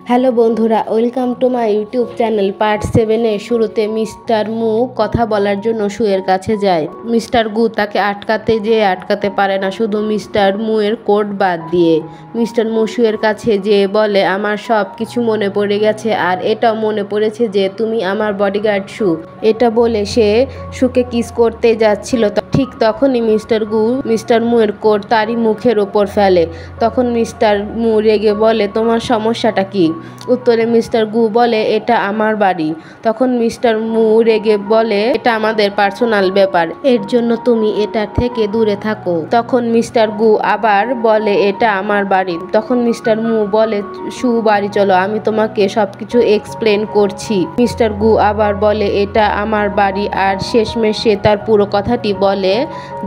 Hello বন্ধুরা, welcome to my YouTube channel. Part 7-এর শুরুতে মিস্টার মু কথা বলার জন্য শুয়ের কাছে যায়। মিস্টার গু তাকে আটকাতে পারে না, শুধু মিস্টার মুয়ের কোট বাদ দিয়ে। মিস্টার মু শুয়ের কাছে যেয়ে বলে, আমার সব কিছু মনে পড়ে গেছে, আর এটাও মনে পড়েছে যে তুমি আমার বডিগার্ড শু। এটা বলে সে শুকে কিস করতে যাচ্ছিল, ঠিক তখনই মিস্টার মুয়ের কোট তারই মুখের ওপর ফেলে। তখন মিস্টার মু রেগে বলে, তোমার সমস্যাটা কি? উত্তরে মিস্টার গু বলে, এটা আমার বাড়ি। তখন মিস্টার মু রেগে বলে, এটা আমাদের পার্সোনাল ব্যাপার, এর জন্য তুমি এটা থেকে দূরে থাকো। তখন মিস্টার গু আবার বলে, এটা আমার বাড়ি। তখন মিস্টার মু বলে, শু বাড়ি চলো, আমি তোমাকে সবকিছু এক্সপ্লেন করছি। মিস্টার গু আবার বলে, এটা আমার বাড়ি, আর শেষমেশ সে তার পুরো কথাটি বলে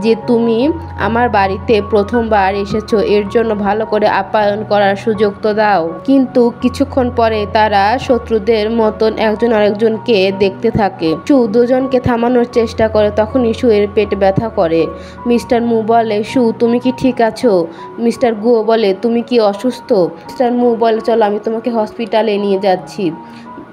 যে তুমি আমার বাড়িতে প্রথমবার এসেছো, এর জন্য ভালো করে আপ্যায়ন করার সুযোগ তো দাও। কিন্তু কিছুক্ষণ পরে তারা শত্রুদের মতন একজন আরেকজনকে দেখতে থাকে। শু দুজনকে থামানোর চেষ্টা করে, তখনই শুয়ের পেট ব্যথা করে। মিস্টার মু বলে, শু তুমি কি ঠিক আছো? মিস্টার গু বলে, তুমি কি অসুস্থ? মিস্টার মু বলে, চলো আমি তোমাকে হসপিটালে নিয়ে যাচ্ছি।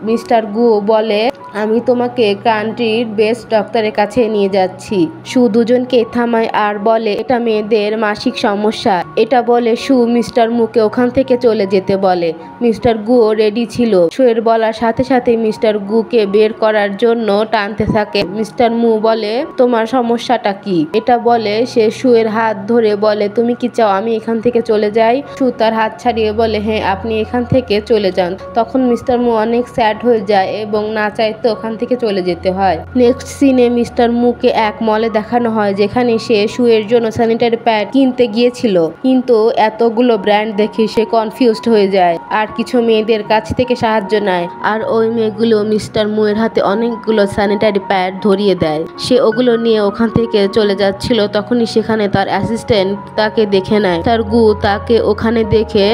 মিস্টার গু বলে, আমি তোমাকে কান্ট্রির বেস্ট ডক্টরের কাছে নিয়ে যাচ্ছি। শু দুজনকে থামায় আর বলে, এটা মেয়েদের মাসিক সমস্যা। এটা বলে শু মিস্টার মুকে ওখান থেকে চলে যেতে বলে। মিস্টার গুও রেডি ছিল। শুয়ের বলার সাথে সাথে মিস্টার গুকে বের করার জন্য টানতে থাকে। মিস্টার মু বলে, তোমার সমস্যাটা কি? এটা বলে সে শুয়ের হাত ধরে বলে, তুমি কি চাও আমি এখান থেকে চলে যাই? শু তার হাত ছাড়িয়ে বলে, হ্যাঁ আপনি এখান থেকে চলে যান। তখন মিস্টার মু অনেক স্যাড হয়ে যায় এবং না চাইতে ওখান থেকে চলে যেতে হয়। নেক্সট সিনে মিস্টার মুকে এক মলে দেখানো হয়, যেখানে সে শুয়ের জন্য স্যানিটারি প্যাড কিনতে গিয়েছিল, কিন্তু এতগুলো ব্র্যান্ড দেখে সে কনফিউজড হয়ে যায় আর কিছু মেয়েদের কাছ থেকে সাহায্য নেয়। আর ওই মেয়েগুলো মিস্টার মুয়ের হাতে অনেকগুলো স্যানিটারি প্যাড ধরিয়ে দেয়। সে ওগুলো নিয়ে ওখান থেকে চলে যাচ্ছিল, তখনই সেখানে তার অ্যাসিস্ট্যান্ট তাকে দেখে নেয়। তার গু তাকে ওখানে দেখে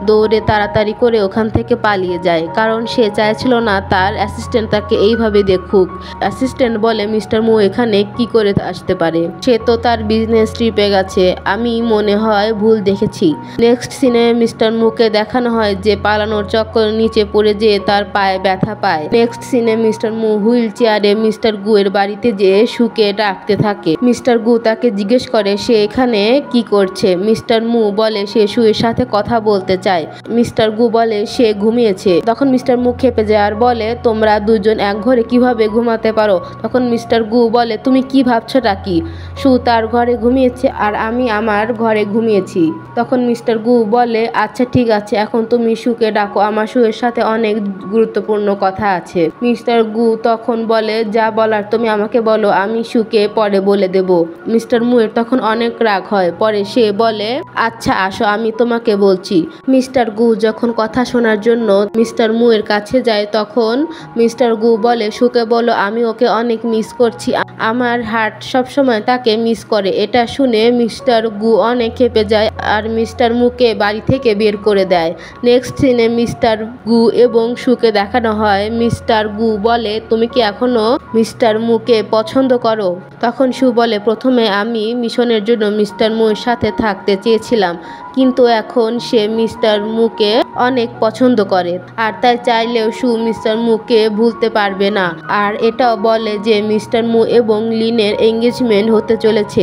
দৌড়ে তাড়াতাড়ি করে ওখান থেকে পালিয়ে যায়, কারণ সে চাইছিল না তার অ্যাসিস্ট্যান্ট তাকে এইভাবে দেখুক। অ্যাসিস্ট্যান্ট বলে, মিস্টার মু এখানে কি করে আসতে পারে? সে তো তার বিজনেস ট্রিপে গেছে, আমি মনে হয় ভুল দেখেছি। নেক্সট সিনে মিস্টার মুকে দেখানো হয় যে পালানোর চক্কর নিচে পড়ে যেয়ে তার পায়ে ব্যথা পায়। নেক্সট সিনে মিস্টার মু হুইল চেয়ারে মিস্টার গু এর বাড়িতে যেয়ে শুকে ডাকতে থাকে। মিস্টার গু তাকে জিজ্ঞেস করে সে এখানে কি করছে। মিস্টার মু বলে সে শুয়ের সাথে কথা বলতে চায়। মিস্টার গু বলে সে ঘুমিয়েছে। তখন মিস্টার মু খেপে যায় আর বলে, তোমরা দুজন এক ঘরে কিভাবে ঘুমাতে পারো? তখন মিস্টার গু বলে, তুমি কি ভাবছোটা কি? শু তার ঘরে ঘুমিয়েছে আর আমি আমার ঘরে ঘুমিয়েছি। তখন মিস্টার গু বলে, আচ্ছা ঠিক আছে, এখন তুমি শুকে ডাকো, আমার শুয়ের সাথে অনেক গুরুত্বপূর্ণ কথা আছে। মিস্টার গু তখন বলে, যা বলার তুমি আমাকে বলো, আমি শুকে পরে বলে দেব। মিস্টার মুয়ের তখন অনেক রাগ হয়। পরে সে বলে, আচ্ছা আসো আমি তোমাকে বলছি। মিস্টার গু যখন কথা শোনার জন্য মিস্টার মুয়ের কাছে যায়, তখন মিস্টার গু বলে, শুকে বলো আমি ওকে অনেক মিস করছি, আমার হার্ট সবসময় তাকে মিস করে। এটা শুনে মিস্টার গু অনেক খেপে যায় আর মিস্টার মুকে বাড়ি থেকে বের করে দেয়। নেক্সট সিনে মিস্টার গু এবং শুকে দেখানো হয়। মিস্টার গু বলে, তুমি কি এখনো মিস্টার মুকে পছন্দ করো? তখন শু বলে, প্রথমে আমি মিশনের জন্য মিস্টার মুয়ের সাথে থাকতে চেয়েছিলাম, কিন্তু এখন সে মিস্টার মুকে অনেক পছন্দ করে, আর তাই চাইলেও শু মিস্টার মুকে ভুলতে পারবে না। আর এটাও বলে যে মিস্টার মু এবং লিনের এঙ্গেজমেন্ট হতে চলেছে।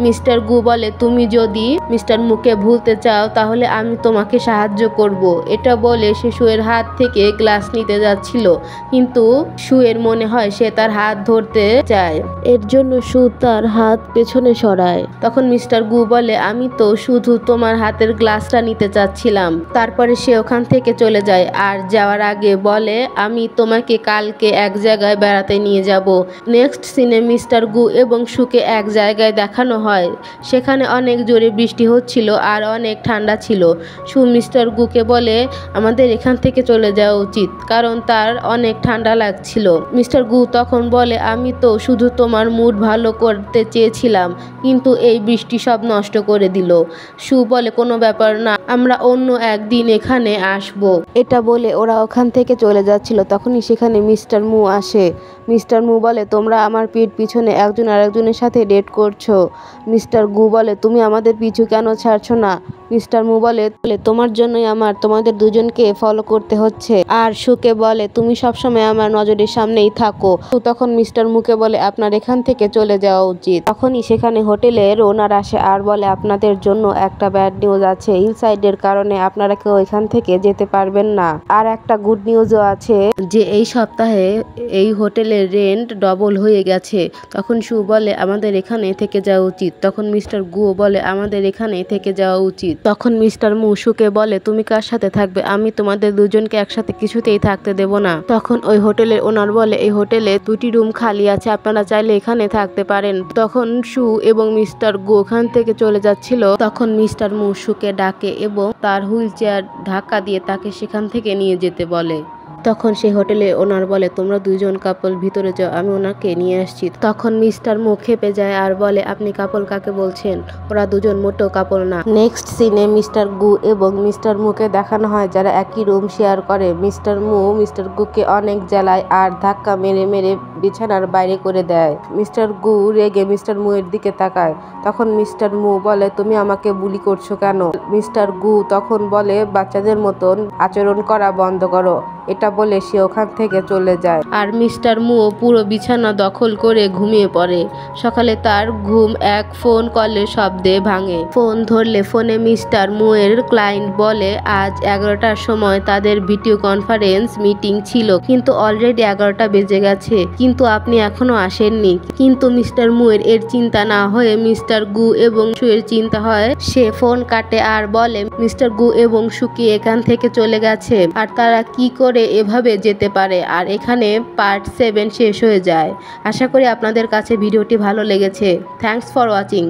মিস্টার গু বলে, তুমি যদি মিস্টার মুকে ভুলতে চাও তাহলে আমি তোমাকে সাহায্য করব। এটা বলে সে শুয়ের হাত থেকে গ্লাস নিতে যাচ্ছিল, কিন্তু শুয়ের মনে হয় সে তার হাত ধরতে চায়, এর জন্য শু তার হাত পেছনে সরায়। তখন মিস্টার গু বলে, আমি তো শুধু তোমার হাতের গ্লাসটা নিতে চাচ্ছিলাম। তারপরে সে ওখান থেকে চলে যায় আর যাওয়ার আগে বলে, আমি তোমাকে কালকে এক জায়গায় বেড়াতে নিয়ে যাব। নেক্সট সিনে মিস্টার গু এবং শুকে এক জায়গায় দেখানো হয়, সেখানে অনেক জোরে বৃষ্টি হচ্ছিল আর অনেক ঠান্ডা ছিল। শু মিস্টার গুকে বলে, আমাদের এখান থেকে চলে যাওয়া উচিত, কারণ তার অনেক ঠান্ডা লাগছিল। মিস্টার গু তখন বলে, আমি তো শুধু তোমার মুড ভালো করতে চেয়েছিলাম, কিন্তু এই বৃষ্টি সব নষ্ট করে দিল। শু বলে, কোনো ব্যাপার না, আমরা অন্য একদিন এখানে আসব। এটা বলে ওরা ওখান থেকে চলে যাচ্ছিল, তখনই সেখানে মিস্টার মু আসে। মিস্টার মু বলে, তোমরা আমার পিছনে একজন আরেকজনের সাথে ডেট করছো। মিস্টার গু বলে, তুমি আমাদের পিছু কেন ছাড়ছো না? মিস্টার মু বলে, তোমার জন্যই তোমাদের দুজনকে ফলো করতে হচ্ছে। আর সুকে বলে, তুমি সবসময় আমার নজরের সামনেই থাকো। তখন মিস্টার মুকে বলে, আপনার এখান থেকে চলে যাওয়া উচিত। তখনই সেখানে হোটেলের ওনার আসে আর বলে, আপনাদের জন্য একটা ব্যাড নিউজ আছে। হিলসাইডের কারণে আপনারা কেউ এখান থেকে যেতে পারবেন না। আর একটা গুড নিউজও আছে যে এই সপ্তাহে এই হোটেলের রেন্ট ডবল হয়ে গেছে। তখন সু বলে, আমাদের এখানে থেকে যাওয়া উচিত। তখন মিস্টার গু বলে, আমাদের এখানে থেকে যাওয়া উচিত। তখন মিস্টার মু সুকে বলে, তুমি কার সাথে থাকবে? আমি তোমাদের দুজনকে একসাথে কিছুতেই থাকতে দেব না। তখন ওই হোটেলের ওনার বলে, এই হোটেলে 2টি রুম খালি আছে, আপনারা চাইলে এখানে থাকতে পারেন। তখন সু এবং মিস্টার গু ওখান থেকে চলে যাচ্ছিল। তখন মিস্টার মু সুকে ডাকে এবং তার হুইল চেয়ার ধাক্কা দিয়ে তাকে সেখান থেকে নিয়ে যেতে বলে। তখন সেই হোটেলে ওনার বলে, তোমরা দুজন কাপল ভিতরে যাও, আমি ওনাকে নিয়ে আসছি। তখন মিস্টার মু খেপে যায় আর বলে, আপনি কাপল কাকে বলছেন? ওরা দুজন মোটেও কাপল না। নেক্সট সিনে মিস্টার গু এবং মিস্টার মুকে দেখানো হয় যারা একই রুম শেয়ার করে। মিস্টার মু মিস্টার গুকে অনেক জ্বালায় আর ধাক্কা মেরে মেরে বিছানার বাইরে করে দেয়। মিস্টার গু রেগে মিস্টার মু এর দিকে তাকায়। তখন মিস্টার মু বলে, তুমি আমাকে বুলি করছো কেন? মিস্টার গু তখন বলে, বাচ্চাদের মতন আচরণ করা বন্ধ করো। এটা বলে সে ওখান থেকে চলে যায়। আর মিস্টার মু পুরো বিছানা দখল করে ঘুমিয়ে পড়ে। সকালে তার ঘুম এক ফোন কলের শব্দে ভাঙে। ফোন ধরলে ফোনে মিস্টার মু এর ক্লায়েন্ট বলে, আজ 11টার সময় তাদের ভিডিও কনফারেন্স মিটিং ছিল, কিন্তু অলরেডি 11টা বেজে গেছে, কিন্তু আপনি এখনো আসেননি। কিন্তু মিস্টার মু এর চিন্তা না হয়ে মিস্টার গু এবং সু এর চিন্তা হয়। সে ফোন কাটে আর বলে, মিস্টার গু এবং সু কি এখান থেকে চলে গেছে, আর তারা কি করে এভাবে যেতে পারে। আর এখানে পার্ট 7 শেষ হয়ে যায়। আশা করি আপনাদের কাছে ভিডিওটি ভালো লেগেছে। Thanks for watching.